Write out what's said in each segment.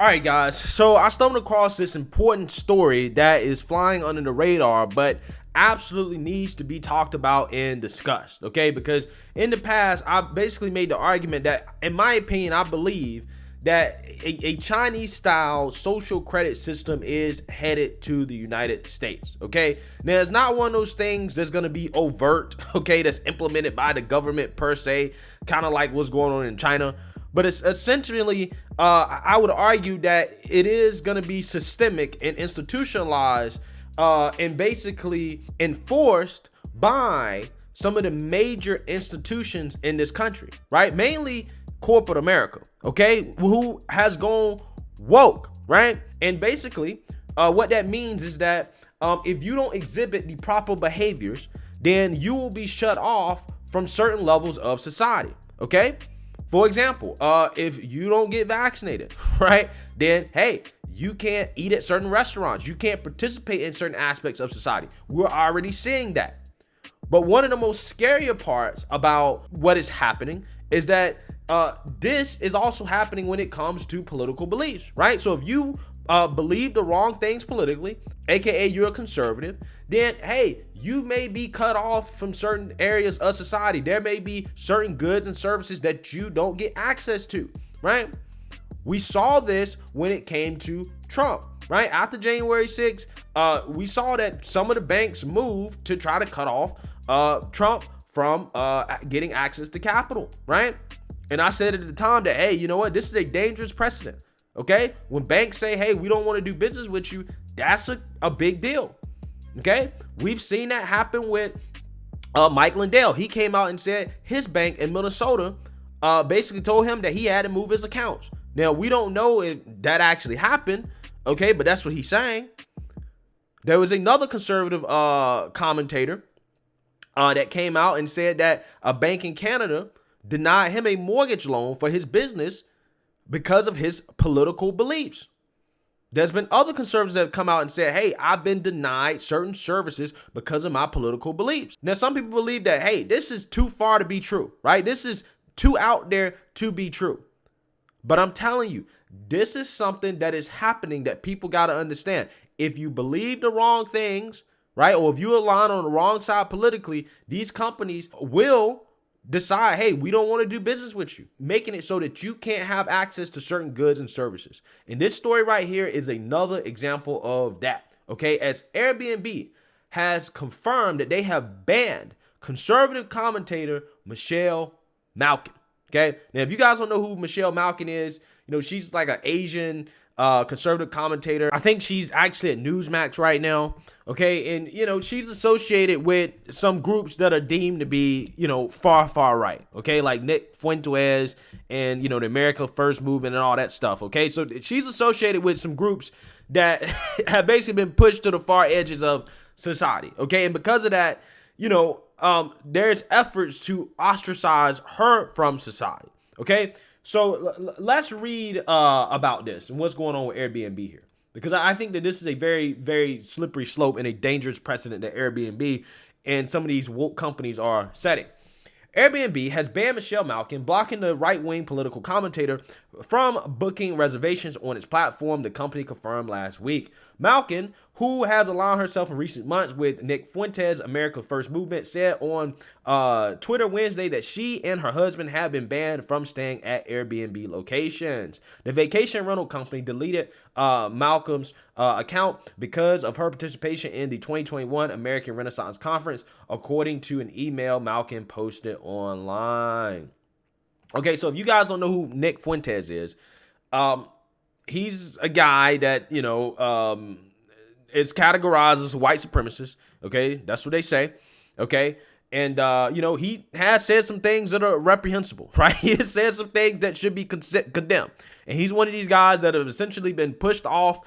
All right, guys. So I stumbled across this important story that is flying under the radar, but absolutely needs to be talked about and discussed. Okay, because in the past, I basically made the argument that, in my opinion, I believe that a Chinese style social credit system is headed to the United States. Okay, now it's not one of those things that's going to be overt, okay, that's implemented by the government per se, kind of like what's going on in China. But it's essentially, I would argue that it is going to be systemic and institutionalized and basically enforced by some of the major institutions in this country, right? Mainly corporate America, okay, who has gone woke, right? And basically, what that means is that if you don't exhibit the proper behaviors, then you will be shut off from certain levels of society, okay? For example, if you don't get vaccinated, right, then, hey, you can't eat at certain restaurants. You can't participate in certain aspects of society. We're already seeing that. But one of the most scarier parts about what is happening is that this is also happening when it comes to political beliefs, right? So if you believe the wrong things politically, aka you're a conservative, then hey, you may be cut off from certain areas of society. There may be certain goods and services that you don't get access to, right? We saw this when it came to Trump, right? After January 6th, we saw that some of the banks moved to try to cut off Trump from getting access to capital, right? And I said at the time that, hey, you know what? This is a dangerous precedent, okay? When banks say, hey, we don't want to do business with you, that's a big deal, okay? We've seen that happen with Mike Lindell. He came out and said his bank in Minnesota basically told him that he had to move his accounts. Now, we don't know if that actually happened, okay? But that's what he's saying. There was another conservative commentator that came out and said that a bank in Canada denied him a mortgage loan for his business because of his political beliefs. There's been other conservatives that have come out and said, hey, I've been denied certain services because of my political beliefs. Now, some people believe that, hey, this is too far to be true, right? This is too out there to be true. But I'm telling you, this is something that is happening that people got to understand. If you believe the wrong things, right, or if you align on the wrong side politically, these companies will decide, hey, we don't want to do business with you, making it so that you can't have access to certain goods and services. And this story right here is another example of that, okay? As Airbnb has confirmed that they have banned conservative commentator Michelle Malkin, okay? Now, if you guys don't know who Michelle Malkin is, you know, she's like an Asian conservative commentator. I think she's actually at Newsmax right now, okay? And, you know, she's associated with some groups that are deemed to be, you know, far right, okay? Like Nick Fuentes and, you know, the America First movement and all that stuff, okay? So she's associated with some groups that have basically been pushed to the far edges of society, okay? And because of that, you know, there's efforts to ostracize her from society, okay? So let's read about this and what's going on with Airbnb here, because I think that this is a very, very slippery slope and a dangerous precedent that Airbnb and some of these woke companies are setting. Airbnb has banned Michelle Malkin, blocking the right-wing political commentator from booking reservations on its platform, the company confirmed last week. Malkin, who has aligned herself in recent months with Nick Fuentes' America First movement, said on Twitter Wednesday that she and her husband have been banned from staying at Airbnb locations. The vacation rental company deleted Malcolm's account because of her participation in the 2021 American Renaissance Conference, according to an email Malkin posted online. Okay, so if you guys don't know who Nick Fuentes is, he's a guy that, you know, is categorized as a white supremacist. Okay, that's what they say. Okay, and you know, he has said some things that are reprehensible, right? He has said some things that should be condemned, and he's one of these guys that have essentially been pushed off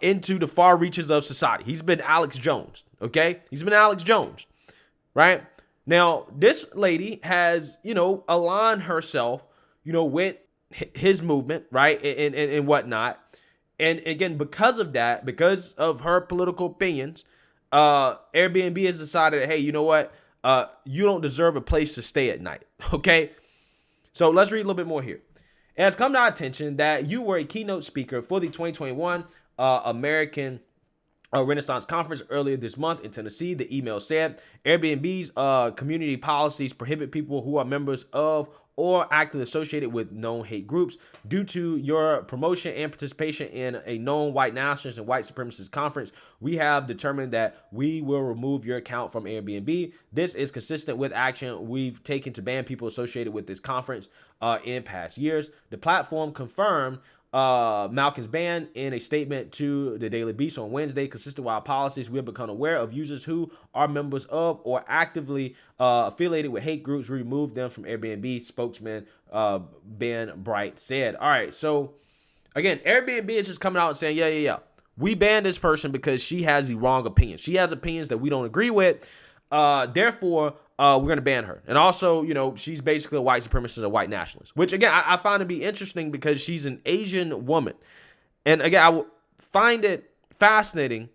into the far reaches of society. He's been Alex Jones. Okay, he's been Alex Jones, right? Now, this lady has, you know, aligned herself, you know, with his movement, right, and whatnot. And again, because of that, because of her political opinions, Airbnb has decided that, hey, you know what? You don't deserve a place to stay at night, okay? So let's read a little bit more here. It has come to our attention that you were a keynote speaker for the 2021 American Renaissance Conference earlier this month in Tennessee. The email said Airbnb's community policies prohibit people who are members of or actively associated with known hate groups. Due to your promotion and participation in a known white nationalist and white supremacist conference, we have determined that we will remove your account from Airbnb. This is consistent with action we've taken to ban people associated with this conference in past years. The platform confirmed Malkin's ban in a statement to the Daily Beast on Wednesday. Consistent with our policies, we have become aware of users who are members of or actively affiliated with hate groups. We removed them from Airbnb, spokesman Ben Bright said. All right, so again, Airbnb is just coming out and saying, yeah, we banned this person because she has the wrong opinions. She has opinions that we don't agree with. Therefore, we're going to ban her. And also, you know, she's basically a white supremacist and a white nationalist, which again, I find to be interesting because she's an Asian woman. And again, I find it fascinating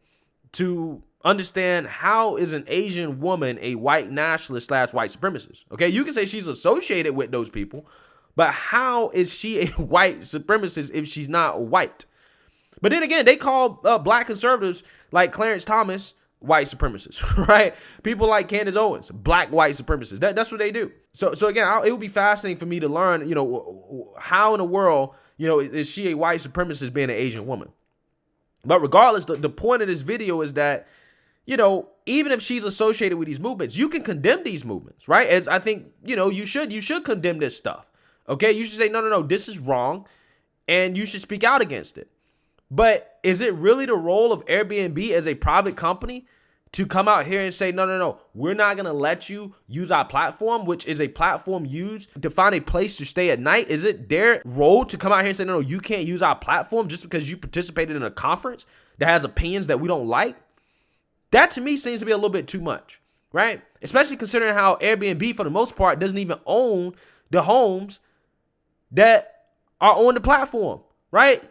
to understand how is an Asian woman a white nationalist / white supremacist. Okay, you can say she's associated with those people, but how is she a white supremacist if she's not white? But then again, they call black conservatives like Clarence Thomas white supremacists, right? People like Candace Owens, black white supremacists. That's what they do. So again, it would be fascinating for me to learn, you know, how in the world, you know, is she a white supremacist being an Asian woman? But regardless, the point of this video is that, you know, even if she's associated with these movements, you can condemn these movements, right? As I think, you know, you should condemn this stuff. Okay, you should say, no, this is wrong, and you should speak out against it. But is it really the role of Airbnb as a private company to come out here and say, no, we're not going to let you use our platform, which is a platform used to find a place to stay at night? Is it their role to come out here and say, no, you can't use our platform just because you participated in a conference that has opinions that we don't like? That to me seems to be a little bit too much, right? Especially considering how Airbnb, for the most part, doesn't even own the homes that are on the platform, right?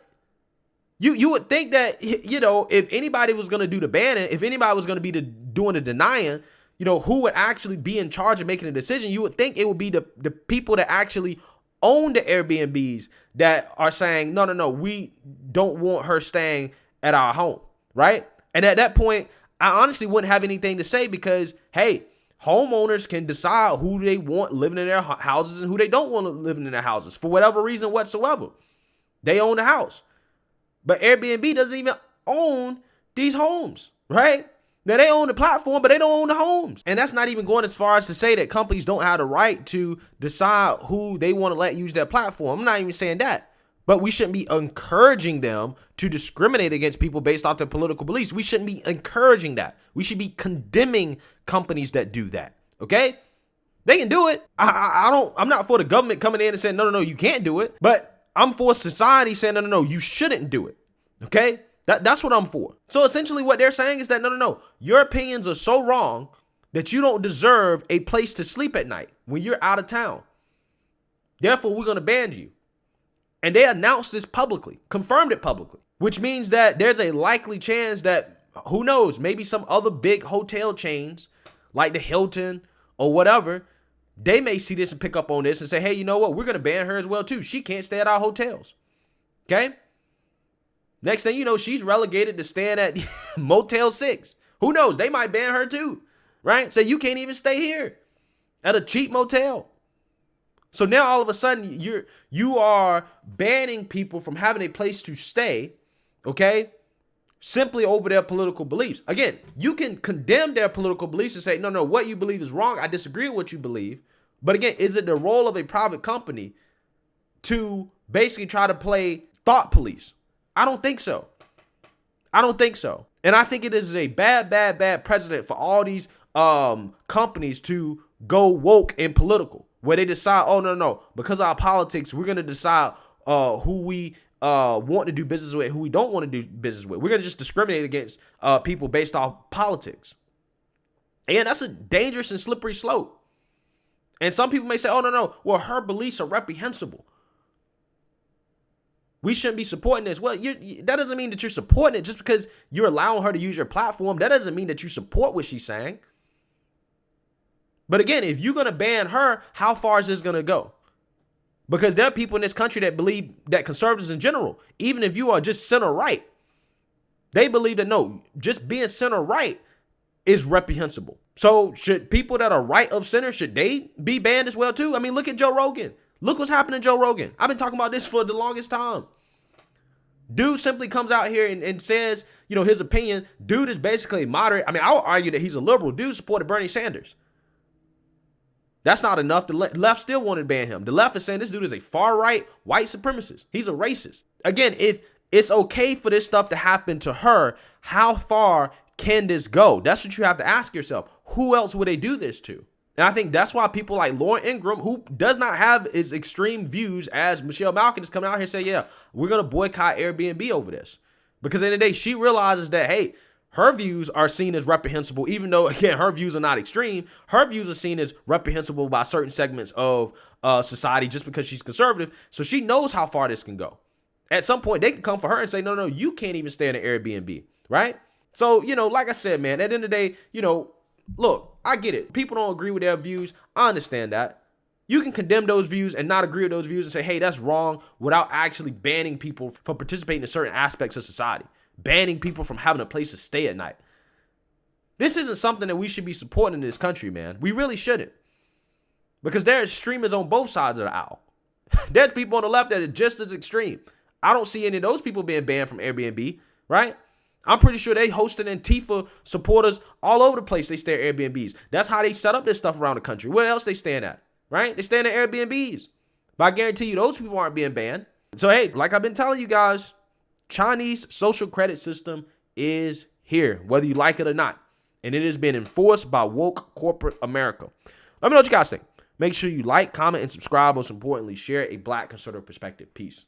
You would think that, you know, if anybody was going to do the banning, if anybody was going to be doing the denying, you know, who would actually be in charge of making a decision? You would think it would be the people that actually own the Airbnbs that are saying, no, we don't want her staying at our home, right? And at that point, I honestly wouldn't have anything to say because, hey, homeowners can decide who they want living in their houses and who they don't want living in their houses for whatever reason whatsoever. They own the house. But Airbnb doesn't even own these homes, right? Now, they own the platform, but they don't own the homes. And that's not even going as far as to say that companies don't have the right to decide who they want to let use their platform. I'm not even saying that. But we shouldn't be encouraging them to discriminate against people based off their political beliefs. We shouldn't be encouraging that. We should be condemning companies that do that, okay? They can do it. I'm not for the government coming in and saying, no, you can't do it. But I'm for society saying, no, you shouldn't do it. Okay? That's what I'm for. So essentially what they're saying is that, no, your opinions are so wrong that you don't deserve a place to sleep at night when you're out of town. Therefore, we're going to ban you. And they announced this publicly, confirmed it publicly, which means that there's a likely chance that, who knows, maybe some other big hotel chains like the Hilton or whatever, they may see this and pick up on this and say, hey, you know what? We're going to ban her as well, too. She can't stay at our hotels. Okay? Next thing you know, she's relegated to staying at Motel 6. Who knows? They might ban her, too. Right? Say, you can't even stay here at a cheap motel. So now all of a sudden, you are banning people from having a place to stay, okay, simply over their political beliefs. Again, you can condemn their political beliefs and say, no, what you believe is wrong. I disagree with what you believe. But again, is it the role of a private company to basically try to play thought police? I don't think so. And I think it is a bad precedent for all these companies to go woke and political, where they decide, oh, no, because of our politics, we're going to decide who we want to do business with, who we don't want to do business with. We're going to just discriminate against people based off politics. And that's a dangerous and slippery slope. And some people may say, oh, no, well, her beliefs are reprehensible. We shouldn't be supporting this. Well, that doesn't mean that you're supporting it just because you're allowing her to use your platform. That doesn't mean that you support what she's saying. But again, if you're going to ban her, how far is this going to go? Because there are people in this country that believe that conservatives in general, even if you are just center right, they believe that no, just being center right is reprehensible. So should people that are right of center, should they be banned as well too? I mean, look at Joe Rogan. Look what's happening to Joe Rogan. I've been talking about this for the longest time. Dude simply comes out here and says, you know, his opinion. Dude is basically moderate. I mean, I would argue that he's a liberal. Dude supported Bernie Sanders. That's not enough. The left still wanted to ban him. The left is saying this dude is a far-right white supremacist. He's a racist. Again, if it's okay for this stuff to happen to her, how far can this go? That's what you have to ask yourself. Who else would they do this to? And I think that's why people like Lauren Ingram, who does not have as extreme views as Michelle Malkin, is coming out here and say, yeah, we're going to boycott Airbnb over this. Because at the end of the day, she realizes that, hey, her views are seen as reprehensible, even though, again, her views are not extreme. Her views are seen as reprehensible by certain segments of society just because she's conservative. So she knows how far this can go. At some point, they can come for her and say, no, you can't even stay in an Airbnb, right? So, you know, like I said, man, at the end of the day, you know, look, I get it. People don't agree with their views. I understand that. You can condemn those views and not agree with those views and say, hey, that's wrong, without actually banning people from participating in certain aspects of society, banning people from having a place to stay at night. This isn't something that we should be supporting in this country, man. We really shouldn't. Because there are extremists on both sides of the aisle. There's people on the left that are just as extreme. I don't see any of those people being banned from Airbnb, right? I'm pretty sure they hosted Antifa supporters all over the place. They stay at Airbnbs. That's how they set up this stuff around the country. Where else they staying at, right? They staying at Airbnbs. But I guarantee you those people aren't being banned. So, hey, like I've been telling you guys, Chinese social credit system is here, whether you like it or not. And it is being enforced by woke corporate America. Let me know what you guys think. Make sure you like, comment, and subscribe. Most importantly, share a Black conservative perspective. Peace.